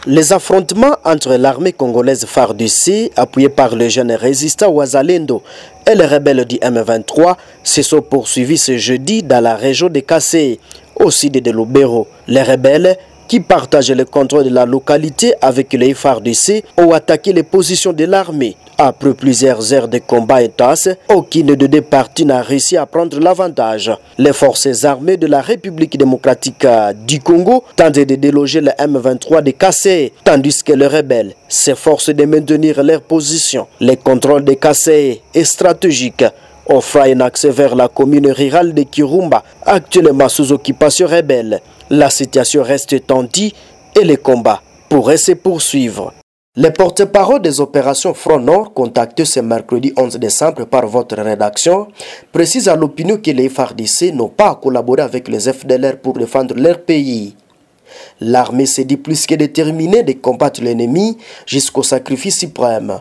Les affrontements entre l'armée congolaise FARDC, appuyée par le jeune résistant Wazalendo et les rebelles du M23, se sont poursuivis ce jeudi dans la région de Kassé, au sud de Lubero. Les rebelles, qui partagent le contrôle de la localité avec les FARDC, ont attaqué les positions de l'armée. Après plusieurs heures de combat intenses, aucune des deux parties n'a réussi à prendre l'avantage. Les forces armées de la République démocratique du Congo tentent de déloger le M23 de Kassé, tandis que les rebelles s'efforcent de maintenir leur position. Le contrôle de Kassé est stratégique, offrant un accès vers la commune rurale de Kirumba, actuellement sous occupation rebelle. La situation reste tendue et les combats pourraient se poursuivre. Les porte-parole des opérations Front Nord, contactés ce mercredi 11 décembre par votre rédaction, précisent à l'opinion que les FARDC n'ont pas collaboré avec les FDLR pour défendre leur pays. L'armée s'est dit plus que déterminée de combattre l'ennemi jusqu'au sacrifice suprême.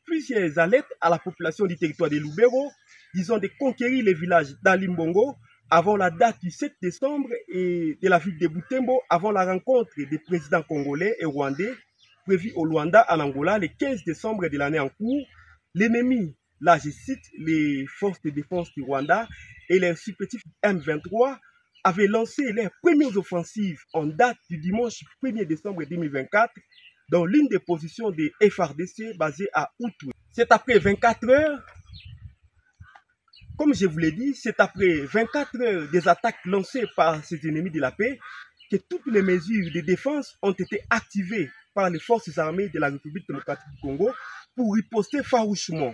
Plusieurs alertes à la population du territoire de Lubero, disons de conquérir les villages d'Alimbongo avant la date du 7 décembre et de la ville de Butembo avant la rencontre des présidents congolais et rwandais prévu au Luanda en Angola le 15 décembre de l'année en cours. L'ennemi, là je cite, les forces de défense du Rwanda et les supplétifs M23 avaient lancé leurs premières offensives en date du dimanche 1er décembre 2024 dans l'une des positions des FARDC basées à Outoué. C'est après 24 heures, comme je vous l'ai dit, c'est après 24 heures des attaques lancées par ces ennemis de la paix que toutes les mesures de défense ont été activées par les forces armées de la République démocratique du Congo pour riposter farouchement.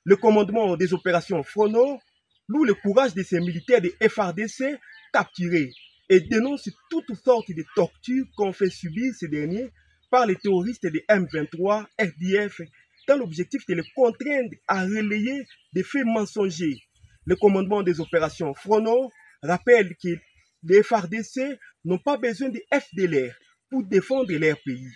Le commandement des opérations Front Nord loue le courage de ces militaires de FARDC capturés et dénonce toutes sortes de tortures qu'ont fait subir ces derniers par les terroristes de M23, RDF, dans l'objectif de les contraindre à relayer des faits mensongers. Le commandement des opérations Front Nord rappelle que les FARDC n'ont pas besoin de FDLR pour défendre leur pays.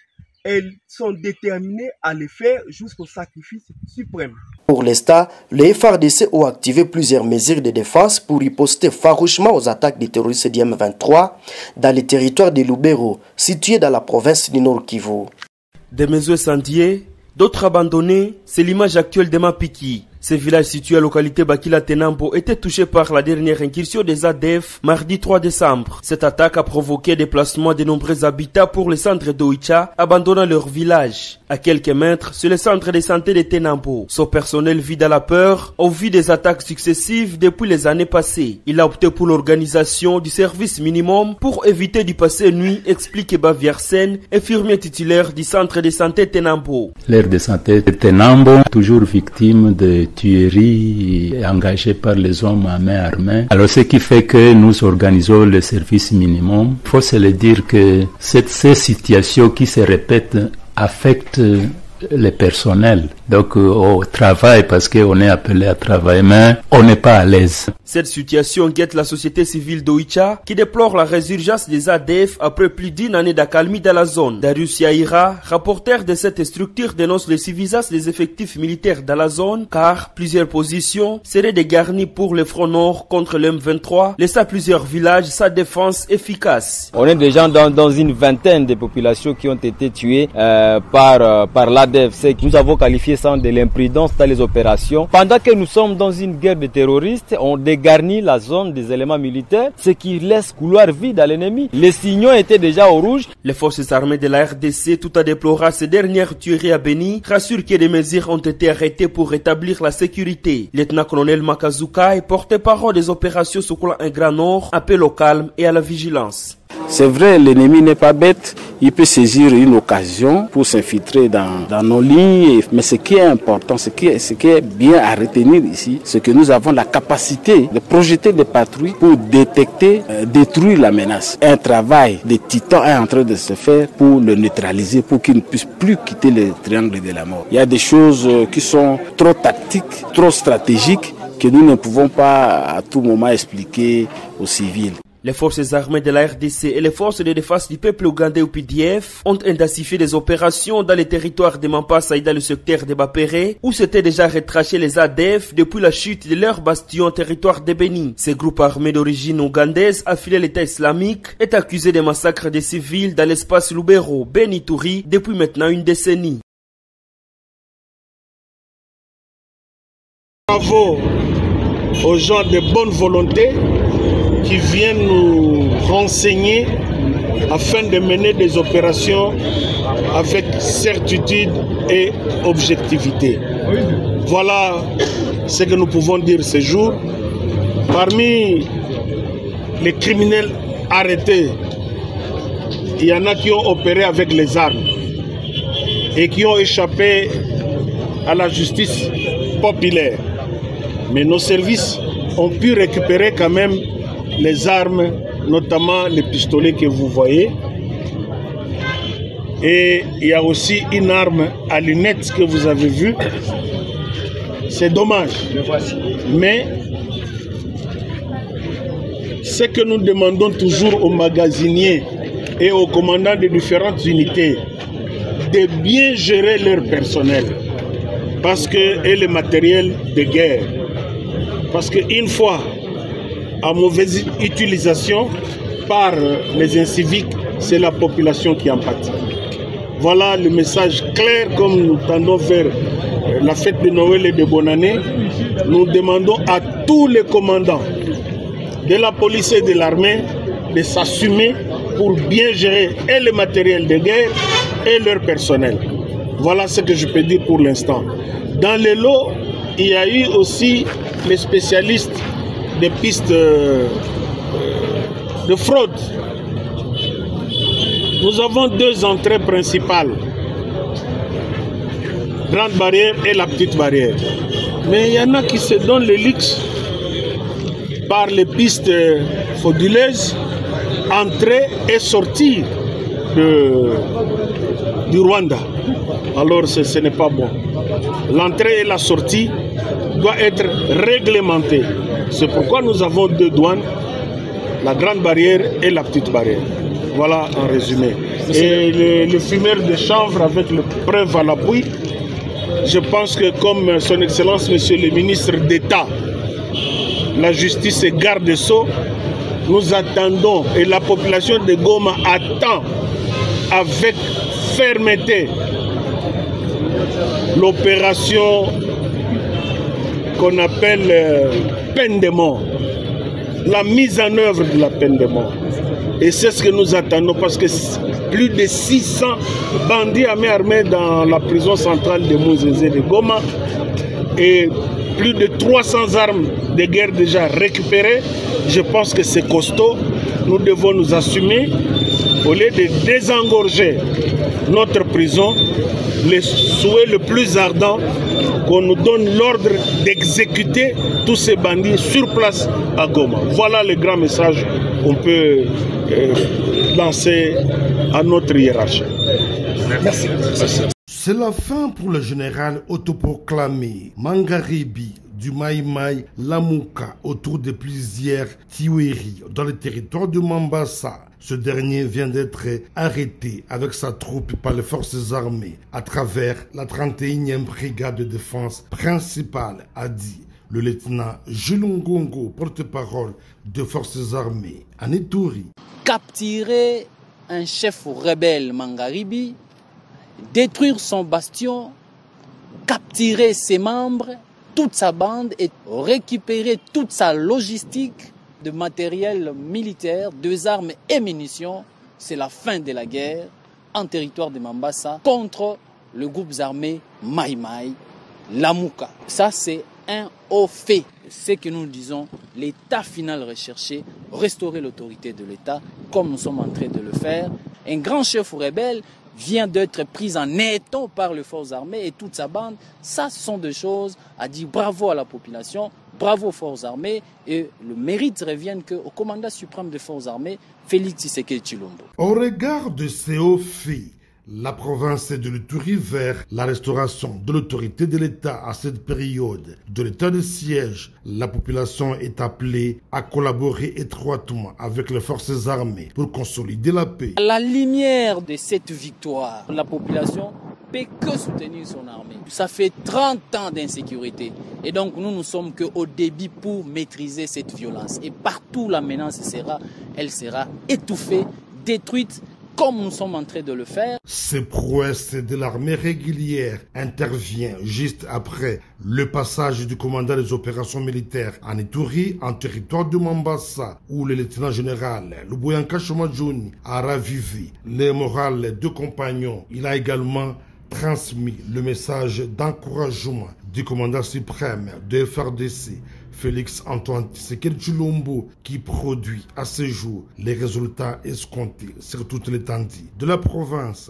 Elles sont déterminées à le faire jusqu'au sacrifice suprême. Pour l'instant, les FARDC ont activé plusieurs mesures de défense pour riposter farouchement aux attaques des terroristes du M23 dans les territoires de Lubero, situés dans la province du Nord Kivu. Des maisons incendiées, d'autres abandonnées, c'est l'image actuelle de Mapiki. Ces villages situés à la localité Bakila Tenambo étaient touchés par la dernière incursion des ADF mardi 3 décembre. Cette attaque a provoqué le déplacement de nombreux habitants pour le centre d'Oicha, abandonnant leur village. À quelques mètres, sur le centre de santé de Tenambo, son personnel vit dans la peur au vu des attaques successives depuis les années passées. Il a opté pour l'organisation du service minimum pour éviter d'y passer nuit, explique Baviersen, infirmier titulaire du centre de santé Tenambo. L'aire de santé de Tenambo, toujours victime de tueries engagées par les hommes à main armée. Alors ce qui fait que nous organisons le service minimum. Il faut se le dire que ces situations qui se répètent affectent le personnel. Donc au travail, parce qu'on est appelé à travailler, mais on n'est pas à l'aise. Cette situation inquiète la société civile d'Oicha qui déplore la résurgence des ADF après plus d'une année d'accalmie dans la zone. Darius Yaira, rapporteur de cette structure, dénonce le suffisance des effectifs militaires dans la zone car plusieurs positions seraient dégarnies pour le Front Nord contre le M23, laissant plusieurs villages sans défense efficace. On est déjà dans une vingtaine de populations qui ont été tuées par l'ADF. Nous avons qualifié ça de l'imprudence dans les opérations. Pendant que nous sommes dans une guerre de terroristes, on dégarnit la zone des éléments militaires, ce qui laisse couloir vide à l'ennemi. Les signaux étaient déjà au rouge. Les forces armées de la RDC, tout en déplorant ces dernières tueries à Beni, rassurent que des mesures ont été arrêtées pour rétablir la sécurité. Lieutenant-colonel Makazuka est porte-parole des opérations secouant un Grand Nord, appelle au calme et à la vigilance. C'est vrai, l'ennemi n'est pas bête, il peut saisir une occasion pour s'infiltrer dans nos lignes, mais ce qui est important, ce qui est bien à retenir ici, c'est que nous avons la capacité de projeter des patrouilles pour détecter, détruire la menace. Un travail de titan est en train de se faire pour le neutraliser, pour qu'il ne puisse plus quitter le triangle de la mort. Il y a des choses qui sont trop tactiques, trop stratégiques, que nous ne pouvons pas à tout moment expliquer aux civils. Les forces armées de la RDC et les forces de défense du peuple ougandais ou PDF ont intensifié des opérations dans les territoires de Mambasa et dans le secteur de Bapere, où s'étaient déjà retrachés les ADF depuis la chute de leur bastion territoire de Beni. Ce groupe armé d'origine ougandaise affilié à l'État islamique est accusé de massacres des civils dans l'espace Lubero, Beni-Touri depuis maintenant une décennie. Bravo aux gens de bonne volonté qui viennent nous renseigner afin de mener des opérations avec certitude et objectivité. Voilà ce que nous pouvons dire ce jour. Parmi les criminels arrêtés, il y en a qui ont opéré avec les armes et qui ont échappé à la justice populaire. Mais nos services ont pu récupérer quand même les armes, notamment les pistolets que vous voyez. Et il y a aussi une arme à lunettes que vous avez vue. C'est dommage. Mais ce que nous demandons toujours aux magasiniers et aux commandants de différentes unités, de bien gérer leur personnel et le matériel de guerre. Parce qu'une fois à mauvaise utilisation par les inciviques, c'est la population qui en pâtit. Voilà le message clair comme nous tendons vers la fête de Noël et de bonne année. Nous demandons à tous les commandants de la police et de l'armée de s'assumer pour bien gérer et le matériel de guerre et leur personnel. Voilà ce que je peux dire pour l'instant. Dans les lots, il y a eu aussi les spécialistes des pistes de fraude. Nous avons deux entrées principales, Grande Barrière et la Petite Barrière. Mais il y en a qui se donnent le luxe par les pistes frauduleuses, entrer et sortir du Rwanda. Alors ce n'est pas bon. L'entrée et la sortie doivent être réglementées. C'est pourquoi nous avons deux douanes, la Grande Barrière et la Petite Barrière. Voilà en résumé. Et le fumeur de chanvre avec le preuve à l'appui, je pense que comme son Excellence, Monsieur le ministre d'État, la justice et garde des Sceaux, nous attendons et la population de Goma attend avec fermeté l'opération qu'on appelle peine de mort, la mise en œuvre de la peine de mort. Et c'est ce que nous attendons parce que plus de 600 bandits à main armée dans la prison centrale de Mouzézé de Goma et plus de 300 armes de guerre déjà récupérées. Je pense que c'est costaud. Nous devons nous assumer au lieu de désengorger notre prison. Le souhait le plus ardent, qu'on nous donne l'ordre d'exécuter tous ces bandits sur place à Goma. Voilà le grand message qu'on peut lancer à notre hiérarchie. Merci. C'est la fin pour le général autoproclamé Mangaribi du Maïmaï Lamuka autour de plusieurs tueries dans le territoire de Mambasa. Ce dernier vient d'être arrêté avec sa troupe par les forces armées à travers la 31e brigade de défense principale, a dit le lieutenant Julungongo, porte-parole des forces armées à Ituri. Capturer un chef rebelle Mangaribi, détruire son bastion, capturer ses membres, toute sa bande et récupérer toute sa logistique de matériel militaire, de armes et munitions, c'est la fin de la guerre en territoire de Mambasa contre le groupe armé Maïmaï Lamuka. Ça, c'est un haut fait. Ce que nous disons, l'état final recherché, restaurer l'autorité de l'État, comme nous sommes en train de le faire. Un grand chef rebelle vient d'être pris en étau par les forces armées et toute sa bande. Ça, ce sont des choses à dire bravo à la population, bravo aux forces armées, et le mérite revient au commandant suprême des forces armées, Félix Tshisekedi Tshilombo. Au regard de ces hauts faits, la province de l'Ituri vers la restauration de l'autorité de l'État à cette période de l'état de siège. La population est appelée à collaborer étroitement avec les forces armées pour consolider la paix. À la lumière de cette victoire, la population peut que soutenir son armée. Ça fait 30 ans d'insécurité. Et donc nous ne sommes qu'au début pour maîtriser cette violence. Et partout la menace elle sera étouffée, détruite, comme nous sommes en train de le faire. Ces prouesses de l'armée régulière intervient juste après le passage du commandant des opérations militaires en Ituri, en territoire de Mombasa, où le lieutenant-général Luboyanka Shomadjouni a ravivé les morales des deux compagnons. Il a également transmis le message d'encouragement du commandant suprême de FARDC, Félix Antoine Tshisekedi Tshilombo, qui produit à ce jour les résultats escomptés sur toute l'étendue de la province.